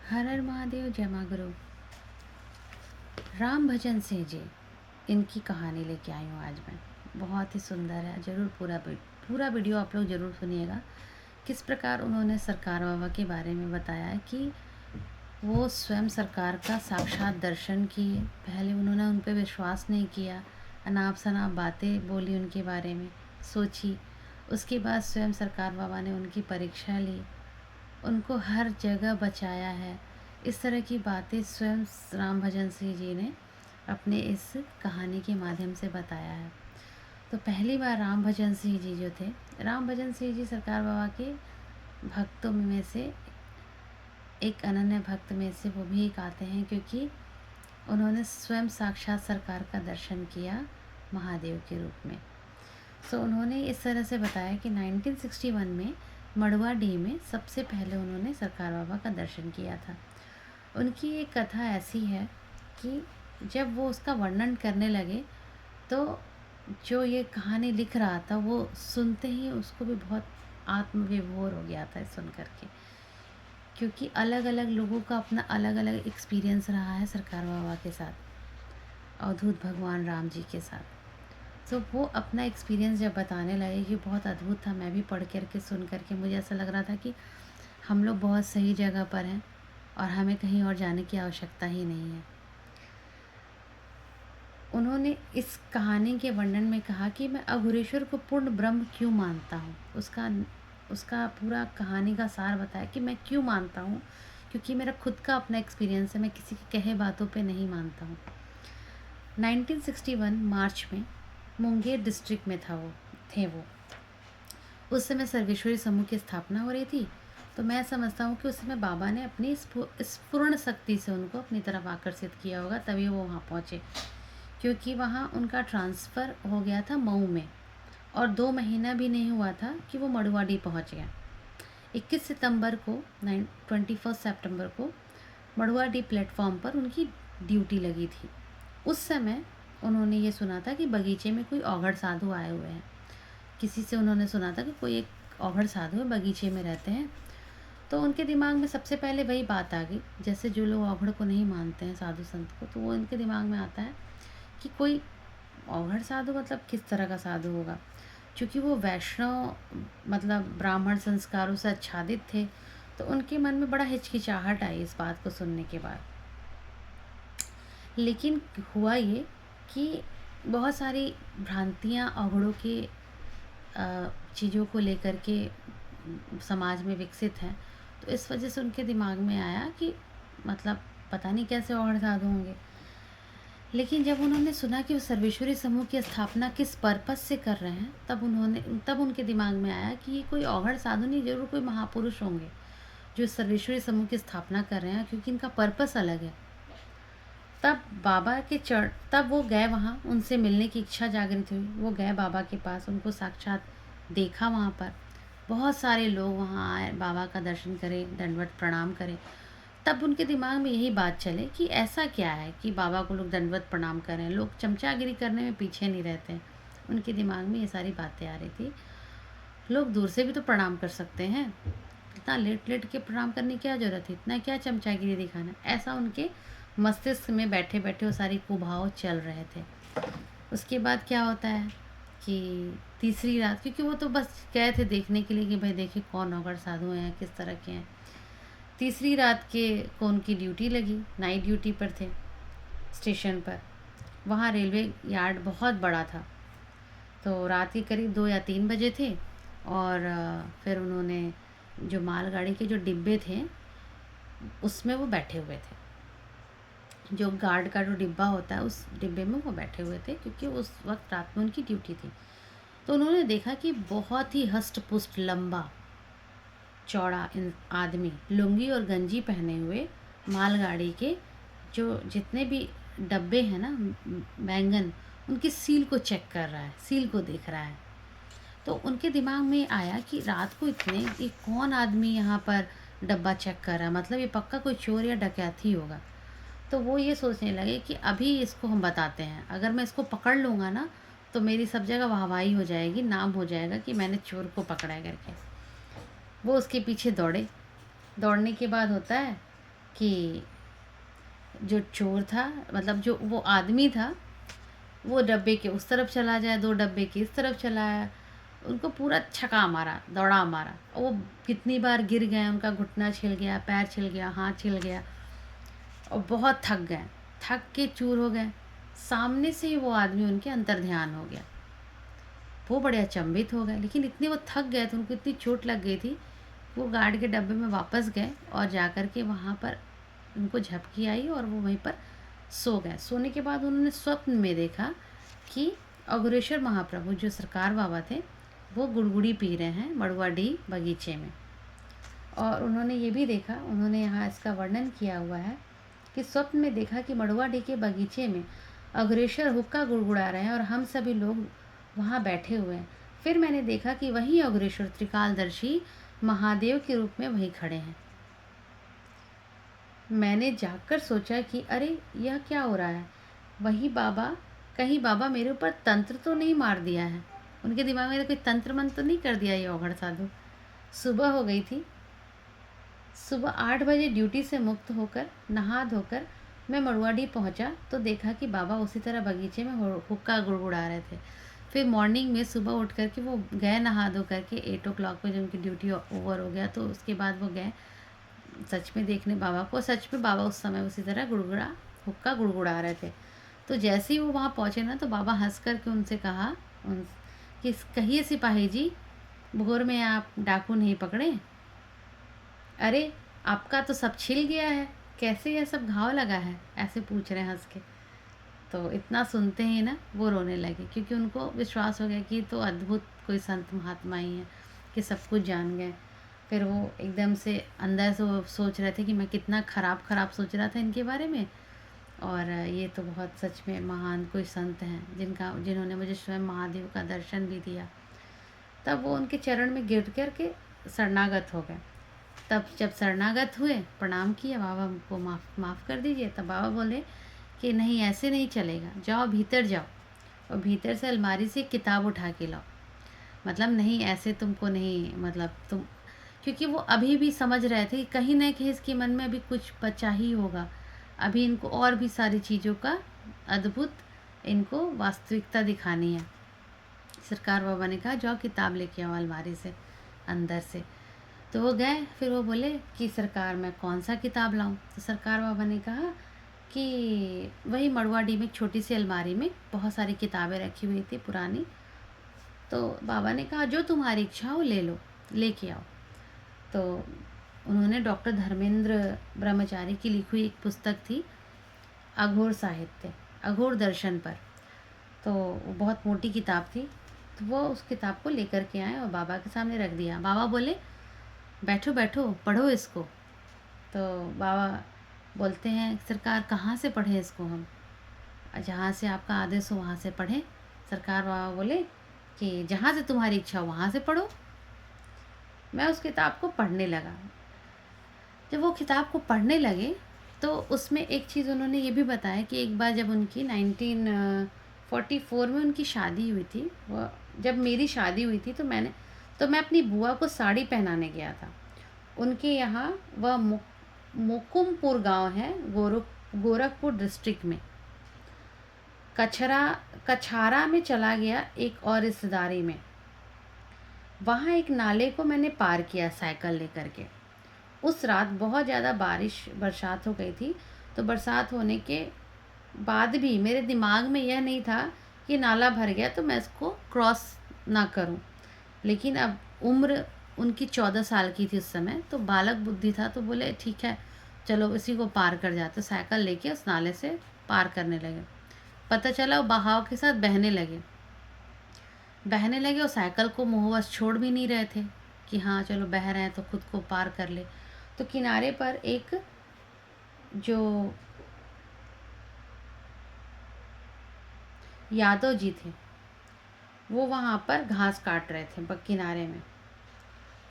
हर हर महादेव, जय माँ गुरु। राम भजन सिंह जी, इनकी कहानी लेके आई हूँ आज मैं। बहुत ही सुंदर है, ज़रूर पूरा वीडियो आप लोग ज़रूर सुनिएगा। किस प्रकार उन्होंने सरकार बाबा के बारे में बताया है कि वो स्वयं सरकार का साक्षात दर्शन किए। पहले उन्होंने उन पर विश्वास नहीं किया, अनाप शनाप बातें बोली उनके बारे में, सोची। उसके बाद स्वयं सरकार बाबा ने उनकी परीक्षा ली, उनको हर जगह बचाया है। इस तरह की बातें स्वयं राम भजन सिंह जी ने अपने इस कहानी के माध्यम से बताया है। तो पहली बार राम भजन सिंह जी जो थे, राम भजन सिंह जी सरकार बाबा के भक्तों में से एक अनन्य भक्त में से वो भी एक आते हैं, क्योंकि उन्होंने स्वयं साक्षात सरकार का दर्शन किया महादेव के रूप में। सो उन्होंने इस तरह से बताया कि 1961 में मड़वाडीह में सबसे पहले उन्होंने सरकार बाबा का दर्शन किया था। उनकी एक कथा ऐसी है कि जब वो उसका वर्णन करने लगे तो जो ये कहानी लिख रहा था वो सुनते ही उसको भी बहुत आत्मविभोर हो गया था सुन करके, क्योंकि अलग अलग लोगों का अपना अलग अलग एक्सपीरियंस रहा है सरकार बाबा के साथ, अवधूत भगवान राम जी के साथ। तो वो अपना एक्सपीरियंस जब बताने लगे कि बहुत अद्भुत था, मैं भी पढ़ करके सुन करके मुझे ऐसा लग रहा था कि हम लोग बहुत सही जगह पर हैं और हमें कहीं और जाने की आवश्यकता ही नहीं है। उन्होंने इस कहानी के वर्णन में कहा कि मैं अघोरेश्वर को पूर्ण ब्रह्म क्यों मानता हूँ। उसका पूरा कहानी का सार बताया कि मैं क्यों मानता हूँ, क्योंकि मेरा खुद का अपना एक्सपीरियंस है, मैं किसी के कहे बातों पे नहीं मानता हूँ। 1961 मार्च में मुंगेर डिस्ट्रिक्ट में वो उस समय सर्वेश्वरी समूह की स्थापना हो रही थी। तो मैं समझता हूँ कि उस समय बाबा ने अपनी स्फूर्ण शक्ति से उनको अपनी तरफ आकर्षित किया होगा, तभी वो वहाँ पहुँचे। क्योंकि वहाँ उनका ट्रांसफ़र हो गया था मऊ में और 2 महीना भी नहीं हुआ था कि वो मड़ुवाडी पहुँच गया। 21 सितंबर को 21 सितंबर को मड़ुवाडी प्लेटफॉर्म पर उनकी ड्यूटी लगी थी। उस समय उन्होंने ये सुना था कि बगीचे में कोई औघड़ साधु आए हुए हैं। किसी से उन्होंने सुना था कि कोई एक औघड़ साधु है, बगीचे में रहते हैं। तो उनके दिमाग में सबसे पहले वही बात आ गई, जैसे जो लोग औघड़ को नहीं मानते हैं, साधु संत को, तो वो उनके दिमाग में आता है कि कोई औघड़ साधु मतलब किस तरह का साधु होगा। क्योंकि वो वैष्णव मतलब ब्राह्मण संस्कारों से आच्छादित थे, तो उनके मन में बड़ा हिचकिचाहट आई इस बात को सुनने के बाद। लेकिन हुआ ये कि बहुत सारी भ्रांतियाँ औघड़ों के चीज़ों को लेकर के समाज में विकसित हैं। तो इस वजह से उनके दिमाग में आया कि मतलब पता नहीं कैसे औघड़ साधु होंगे। लेकिन जब उन्होंने सुना कि वो सर्वेश्वरी समूह की स्थापना किस पर्पस से कर रहे हैं, तब उनके दिमाग में आया कि ये कोई औघड़ साधु नहीं, जरूर कोई महापुरुष होंगे जो सर्वेश्वरी समूह की स्थापना कर रहे हैं, क्योंकि इनका पर्पस अलग है। तब वो गए वहाँ, उनसे मिलने की इच्छा जागृत हुई। वो गए बाबा के पास, उनको साक्षात देखा वहाँ पर। बहुत सारे लोग वहाँ आए, बाबा का दर्शन करें, दंडवत प्रणाम करें। तब उनके दिमाग में यही बात चले कि ऐसा क्या है कि बाबा को लोग दंडवत प्रणाम करें, लोग चमचागिरी करने में पीछे नहीं रहते हैं। उनके दिमाग में ये सारी बातें आ रही थी। लोग दूर से भी तो प्रणाम कर सकते हैं, इतना लेट लेट के प्रणाम करने की क्या ज़रूरत है, इतना क्या चमचागिरी दिखाना। ऐसा उनके मस्तिष्क में बैठे बैठे वो सारी कुभाव चल रहे थे। उसके बाद क्या होता है कि तीसरी रात, क्योंकि वो तो बस गए थे देखने के लिए कि भाई देखिए कौन औघड़ साधु हैं, किस तरह के हैं। तीसरी रात को उनकी ड्यूटी लगी, नाइट ड्यूटी पर थे स्टेशन पर। वहाँ रेलवे यार्ड बहुत बड़ा था। तो रात के करीब 2 या 3 बजे थे और फिर उन्होंने जो मालगाड़ी के जो डिब्बे थे उसमें वो बैठे हुए थे। जो गार्ड का जो डिब्बा होता है उस डिब्बे में वो बैठे हुए थे, क्योंकि उस वक्त रात में उनकी ड्यूटी थी। तो उन्होंने देखा कि बहुत ही हष्ट पुष्ट लंबा चौड़ा आदमी लुंगी और गंजी पहने हुए मालगाड़ी के जो जितने भी डब्बे हैं ना बैंगन, उनकी सील को चेक कर रहा है, सील को देख रहा है। तो उनके दिमाग में आया कि रात को ये कौन आदमी यहाँ पर डब्बा चेक कर रहा है, मतलब ये पक्का कोई चोर या डकैती होगा। तो वो ये सोचने लगे कि अभी इसको हम बताते हैं, अगर मैं इसको पकड़ लूँगा ना तो मेरी सब जगह वाहवाही हो जाएगी, नाम हो जाएगा कि मैंने चोर को पकड़ा है करके। वो उसके पीछे दौड़े। दौड़ने के बाद होता है कि जो चोर था, मतलब जो वो आदमी था, वो डब्बे के उस तरफ चला जाए, 2 डब्बे के इस तरफ चला आया। उनको पूरा छक्का मारा, दौड़ा मारा। वो कितनी बार गिर गए, उनका घुटना छिल गया, पैर छिल गया, हाथ छिल गया और बहुत थक गए, थक के चूर हो गए। सामने से ही वो आदमी उनके अंतर्ध्यान हो गया। वो बड़े अचंभित हो गए, लेकिन इतने वो थक गए थे, उनको इतनी चोट लग गई थी, वो गार्ड के डब्बे में वापस गए और जाकर के वहाँ पर उनको झपकी आई और वो वहीं पर सो गए। सोने के बाद उन्होंने स्वप्न में देखा कि अघोरेश्वर महाप्रभु जो सरकार बाबा थे, वो गुड़गुड़ी पी रहे हैं मड़ुआडीह बगीचे में। और उन्होंने ये भी देखा, उन्होंने यहाँ इसका वर्णन किया हुआ है कि स्वप्न में देखा कि मड़ुआडीह के बगीचे में अघोरेश्वर हुक्का गुड़गुड़ा रहे हैं और हम सभी लोग वहाँ बैठे हुए हैं। फिर मैंने देखा कि वही अघोरेश्वर त्रिकालदर्शी महादेव के रूप में वहीं खड़े हैं। मैंने जाकर सोचा कि अरे यह क्या हो रहा है, वही बाबा, कहीं बाबा मेरे ऊपर तंत्र तो नहीं मार दिया है, उनके दिमाग में कोई तंत्र मंत्र तो नहीं कर दिया ये औघड़ साधु। सुबह हो गई थी। सुबह 8 बजे ड्यूटी से मुक्त होकर नहा धोकर मैं मड़ुआडीह पहुंचा तो देखा कि बाबा उसी तरह बगीचे में हुक्का गुड़गुड़ा रहे थे। फिर मॉर्निंग में सुबह उठ करके वो गए नहा धो करके 8 o'clock पे, जब उनकी ड्यूटी ओवर हो गया तो उसके बाद वो गए सच में देखने बाबा को। सच में बाबा उस समय उसी तरह हुक्का गुड़गुड़ा रहे थे। तो जैसे ही वो वहाँ पहुँचे ना, तो बाबा हंस करके उनसे कहा कि कहिए सिपाही जी, भोर में आप डाकू नहीं पकड़े? अरे आपका तो सब छिल गया है, कैसे यह सब घाव लगा है, ऐसे पूछ रहे हैं हंस के। तो इतना सुनते ही ना वो रोने लगे, क्योंकि उनको विश्वास हो गया कि तो अद्भुत कोई संत महात्मा ही है कि सब कुछ जान गए। फिर वो एकदम से अंदर से वो सोच रहे थे कि मैं कितना ख़राब सोच रहा था इनके बारे में, और ये तो बहुत सच में महान कोई संत हैं जिन्होंने मुझे स्वयं महादेव का दर्शन भी दिया। तब वो उनके चरण में गिर कर के शरणागत हो गए। तब जब शरणागत हुए, प्रणाम किया, बाबा हमको माफ़ कर दीजिए। तब बाबा बोले कि नहीं, ऐसे नहीं चलेगा, जाओ भीतर जाओ और भीतर से अलमारी से एक किताब उठा के लाओ। मतलब नहीं, ऐसे तुमको नहीं, मतलब तुम, क्योंकि वो अभी भी समझ रहे थे कि कहीं ना कहीं इसके मन में अभी कुछ बचा ही होगा, अभी इनको और भी सारी चीज़ों का अद्भुत इनको वास्तविकता दिखानी है। सरकार बाबा ने कहा जाओ किताब लेके आओ अलमारी से अंदर से। तो वो गए। फिर वो बोले कि सरकार मैं कौन सा किताब लाऊं? तो सरकार बाबा ने कहा कि वही मड़ुआडीह में एक छोटी सी अलमारी में बहुत सारी किताबें रखी हुई थी पुरानी। तो बाबा ने कहा जो तुम्हारी इच्छा हो ले लो, लेके आओ। तो उन्होंने डॉक्टर धर्मेंद्र ब्रह्मचारी की लिखी हुई एक पुस्तक थी, अघोर साहित्य, अघोर दर्शन पर। तो वो बहुत मोटी किताब थी। तो वो उस किताब को लेकर के आए और बाबा के सामने रख दिया। बाबा बोले बैठो बैठो, पढ़ो इसको। तो बाबा बोलते हैं सरकार कहाँ से पढ़ें इसको हम? जहाँ से आपका आदेश हो वहाँ से पढ़ें। सरकार बाबा बोले कि जहाँ से तुम्हारी इच्छा हो वहाँ से पढ़ो। मैं उस किताब को पढ़ने लगा। जब वो किताब को पढ़ने लगे तो उसमें एक चीज़ उन्होंने ये भी बताया कि एक बार जब उनकी 1944 में उनकी शादी हुई थी, वो जब मेरी शादी हुई थी तो मैं अपनी बुआ को साड़ी पहनाने गया था। उनके यहाँ वह मोकुमपुर गांव है, गोरखपुर डिस्ट्रिक्ट में। कछारा में चला गया एक और रिश्तेदारी में। वहाँ एक नाले को मैंने पार किया साइकिल लेकर के। उस रात बहुत ज़्यादा बरसात हो गई थी। तो बरसात होने के बाद भी मेरे दिमाग में यह नहीं था कि नाला भर गया तो मैं इसको क्रॉस ना करूं। लेकिन अब उम्र उनकी 14 साल की थी उस समय, तो बालक बुद्धि था। तो बोले ठीक है चलो इसी को पार कर जाते। साइकिल लेके उस नाले से पार करने लगे। पता चला वो बहाव के साथ बहने लगे और साइकिल को मोहवश छोड़ भी नहीं रहे थे कि हाँ चलो बह रहे हैं तो खुद को पार कर ले। तो किनारे पर एक जो यादव जी थे वो वहाँ पर घास काट रहे थे किनारे में।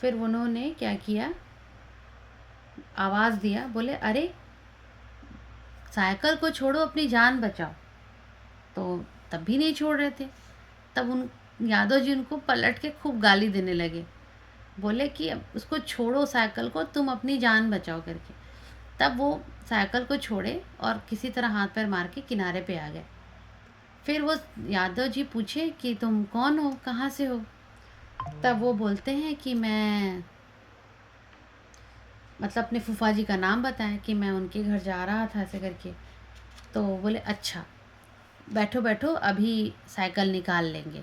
फिर उन्होंने क्या किया, आवाज़ दिया, बोले अरे साइकिल को छोड़ो, अपनी जान बचाओ। तो तब भी नहीं छोड़ रहे थे। तब उन यादव जी उनको पलट के खूब गाली देने लगे। बोले कि अब उसको छोड़ो साइकिल को, तुम अपनी जान बचाओ करके। तब वो साइकिल को छोड़े और किसी तरह हाथ पैर मार के किनारे पे आ गए। फिर वो यादव जी पूछे कि तुम कौन हो, कहाँ से हो? तब वो बोलते हैं कि मैं, मतलब अपने फूफा जी का नाम बताएं कि मैं उनके घर जा रहा था ऐसे करके। तो बोले अच्छा, बैठो बैठो, अभी साइकिल निकाल लेंगे।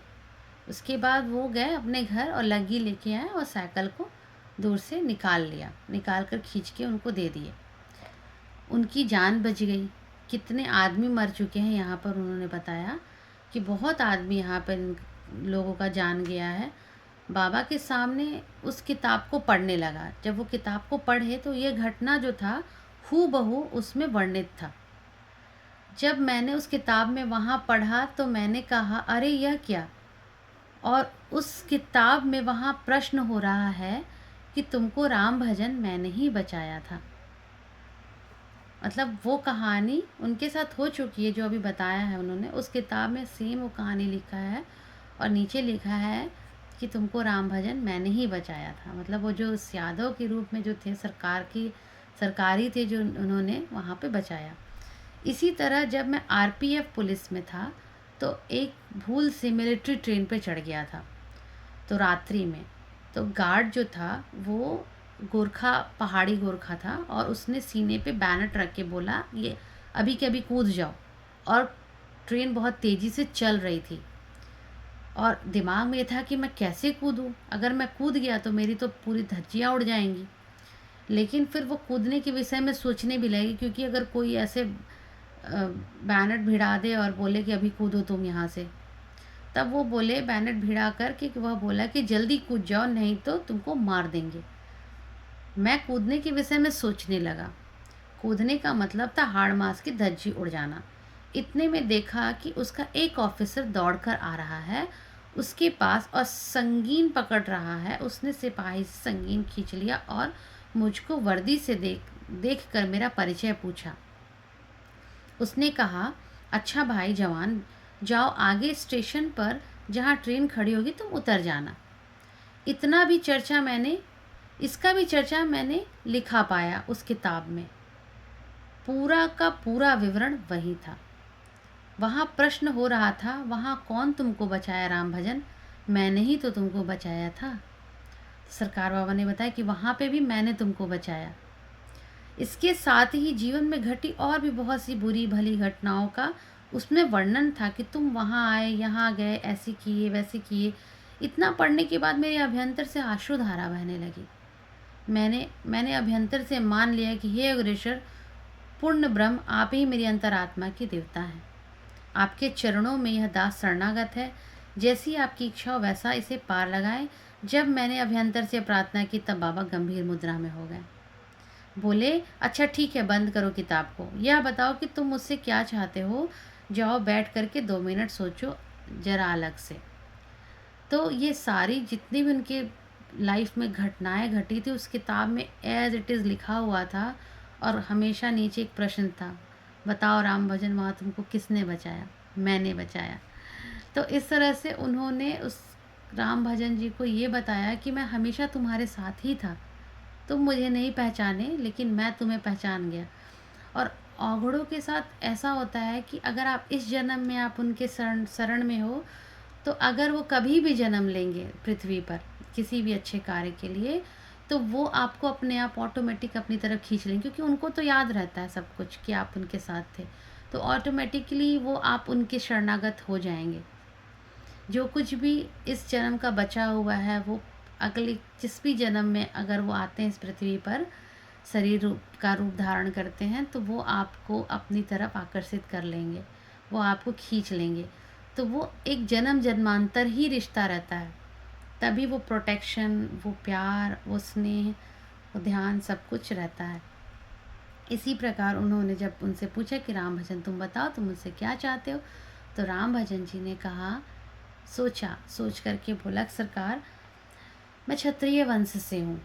उसके बाद वो गए अपने घर और लग्गी लेके आए और साइकिल को दूर से निकाल लिया, निकाल कर खींच के उनको दे दिए। उनकी जान बच गई। कितने आदमी मर चुके हैं यहाँ पर, उन्होंने बताया कि बहुत आदमी यहाँ पर लोगों का जान गया है। बाबा के सामने उस किताब को पढ़ने लगा। जब वो किताब को पढ़े तो ये घटना जो था हूबहू उसमें वर्णित था। जब मैंने उस किताब में वहाँ पढ़ा तो मैंने कहा अरे यह क्या? और उस किताब में वहाँ प्रश्न हो रहा है कि तुमको राम भजन मैंने ही बचाया था। मतलब वो कहानी उनके साथ हो चुकी है जो अभी बताया है उन्होंने, उस किताब में सेम वो कहानी लिखा है और नीचे लिखा है कि तुमको राम भजन मैंने ही बचाया था। मतलब वो जो उस यादव के रूप में जो थे, सरकारी थे, जो उन्होंने वहाँ पे बचाया। इसी तरह जब मैं आरपीएफ पुलिस में था तो एक भूल से मिलिट्री ट्रेन पे चढ़ गया था, तो रात्रि में। तो गार्ड जो था वो गोरखा, पहाड़ी गोरखा था और उसने सीने पे बैनर रख के बोला ये अभी के अभी कूद जाओ। और ट्रेन बहुत तेज़ी से चल रही थी और दिमाग में ये था कि मैं कैसे कूदूँ, अगर मैं कूद गया तो मेरी तो पूरी धज्जियाँ उड़ जाएंगी। लेकिन फिर वो कूदने के विषय में सोचने भी लगी, क्योंकि अगर कोई ऐसे बैनर भिड़ा दे और बोले कि अभी कूदो तुम यहाँ से, तब वो बोले बैनर भिड़ा कर कि वह बोला कि जल्दी कूद जाओ नहीं तो तुमको मार देंगे। मैं कूदने के विषय में सोचने लगा। कूदने का मतलब था हाड़ मास की धज्जी उड़ जाना। इतने में देखा कि उसका एक ऑफिसर दौड़कर आ रहा है उसके पास और संगीन पकड़ रहा है। उसने सिपाही से संगीन खींच लिया और मुझको वर्दी से देख कर मेरा परिचय पूछा। उसने कहा अच्छा भाई जवान, जाओ आगे स्टेशन पर जहाँ ट्रेन खड़ी होगी तुम उतर जाना। इतना भी चर्चा मैंने इसका भी चर्चा मैंने लिखा पाया उस किताब में। पूरा का पूरा विवरण वही था। वहाँ प्रश्न हो रहा था, वहाँ कौन तुमको बचाया राम भजन? मैंने ही तो तुमको बचाया था। सरकार बाबा ने बताया कि वहाँ पे भी मैंने तुमको बचाया। इसके साथ ही जीवन में घटी और भी बहुत सी बुरी भली घटनाओं का उसमें वर्णन था कि तुम वहाँ आए, यहाँ गए, ऐसे किए वैसे किए। इतना पढ़ने के बाद मेरे अभ्यंतर से आंसुधारा बहने लगी। मैंने अभ्यंतर से मान लिया कि हे अग्रेसर पूर्ण ब्रह्म, आप ही मेरी अंतरात्मा की देवता हैं। आपके चरणों में यह दास शरणागत है। जैसी आपकी इच्छा हो वैसा इसे पार लगाएं। जब मैंने अभ्यंतर से प्रार्थना की तब बाबा गंभीर मुद्रा में हो गए। बोले अच्छा ठीक है, बंद करो किताब को, यह बताओ कि तुम मुझसे क्या चाहते हो। जाओ बैठ करके 2 मिनट सोचो जरा अलग से। तो ये सारी जितनी भी उनके लाइफ में घटनाएं घटी थी उस किताब में एज इट इज़ लिखा हुआ था। और हमेशा नीचे एक प्रश्न था, बताओ राम भजन वहाँ तुमको किसने बचाया? मैंने बचाया। तो इस तरह से उन्होंने उस राम भजन जी को ये बताया कि मैं हमेशा तुम्हारे साथ ही था। तुम मुझे नहीं पहचाने लेकिन मैं तुम्हें पहचान गया। और औघड़ों के साथ ऐसा होता है कि अगर आप इस जन्म में आप उनके शरण में हो तो अगर वो कभी भी जन्म लेंगे पृथ्वी पर किसी भी अच्छे कार्य के लिए, तो वो आपको अपने आप ऑटोमेटिक अपनी तरफ खींच लेंगे, क्योंकि उनको तो याद रहता है सब कुछ कि आप उनके साथ थे। तो ऑटोमेटिकली वो आप उनके शरणागत हो जाएंगे। जो कुछ भी इस जन्म का बचा हुआ है वो अगले जिस भी जन्म में अगर वो आते हैं इस पृथ्वी पर, रूप धारण करते हैं, तो वो आपको अपनी तरफ आकर्षित कर लेंगे, वो आपको खींच लेंगे। तो वो एक जन्म जन्मांतर ही रिश्ता रहता है। तभी वो प्रोटेक्शन, वो प्यार, वो स्नेह, वो ध्यान सब कुछ रहता है। इसी प्रकार उन्होंने जब उनसे पूछा कि राम भजन तुम बताओ तुम मुझसे क्या चाहते हो, तो राम भजन जी ने कहा, सोच करके बोला सरकार मैं क्षत्रिय वंश से हूँ।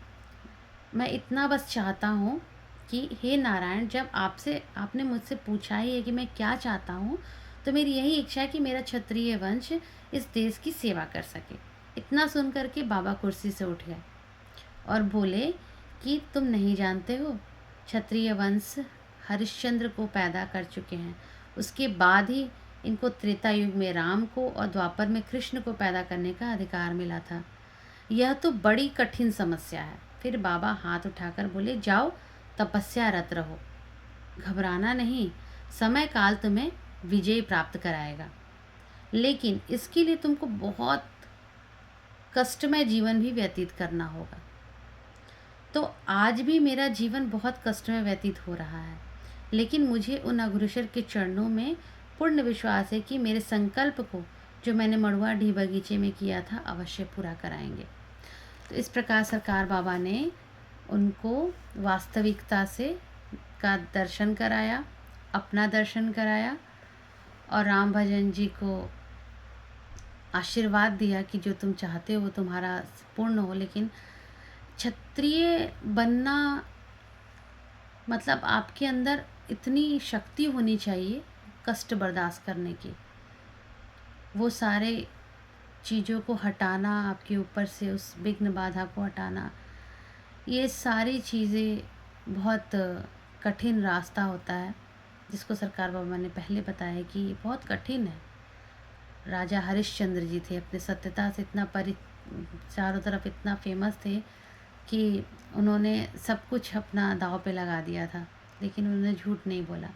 मैं इतना बस चाहता हूँ कि हे नारायण, जब आपने मुझसे पूछा ही है कि मैं क्या चाहता हूँ, तो मेरी यही इच्छा है कि मेरा क्षत्रिय वंश इस देश की सेवा कर सके। इतना सुन करके बाबा कुर्सी से उठ गए और बोले कि तुम नहीं जानते हो क्षत्रिय वंश हरिश्चंद्र को पैदा कर चुके हैं। उसके बाद ही इनको त्रेता युग में राम को और द्वापर में कृष्ण को पैदा करने का अधिकार मिला था। यह तो बड़ी कठिन समस्या है। फिर बाबा हाथ उठाकर बोले, जाओ तपस्या रत रहो, घबराना नहीं, समय काल तुम्हें विजय प्राप्त कराएगा। लेकिन इसके लिए तुमको बहुत कष्टमय जीवन भी व्यतीत करना होगा। तो आज भी मेरा जीवन बहुत कष्टमय व्यतीत हो रहा है, लेकिन मुझे उन अग्रसर के चरणों में पूर्ण विश्वास है कि मेरे संकल्प को जो मैंने मड़ुआ डी बगीचे में किया था अवश्य पूरा कराएंगे। तो इस प्रकार सरकार बाबा ने उनको वास्तविकता से का दर्शन कराया, अपना दर्शन कराया और राम भजन जी को आशीर्वाद दिया कि जो तुम चाहते हो वो तुम्हारा पूर्ण हो। लेकिन क्षत्रिय बनना मतलब आपके अंदर इतनी शक्ति होनी चाहिए कष्ट बर्दाश्त करने की, वो सारे चीज़ों को हटाना, आपके ऊपर से उस विघ्न बाधा को हटाना, ये सारी चीज़ें बहुत कठिन रास्ता होता है, जिसको सरकार बाबा ने पहले बताया कि ये बहुत कठिन है। राजा हरिश्चंद्र जी थे, अपने सत्यता से इतना चारों तरफ इतना फेमस थे कि उन्होंने सब कुछ अपना दांव पे लगा दिया था, लेकिन उन्होंने झूठ नहीं बोला।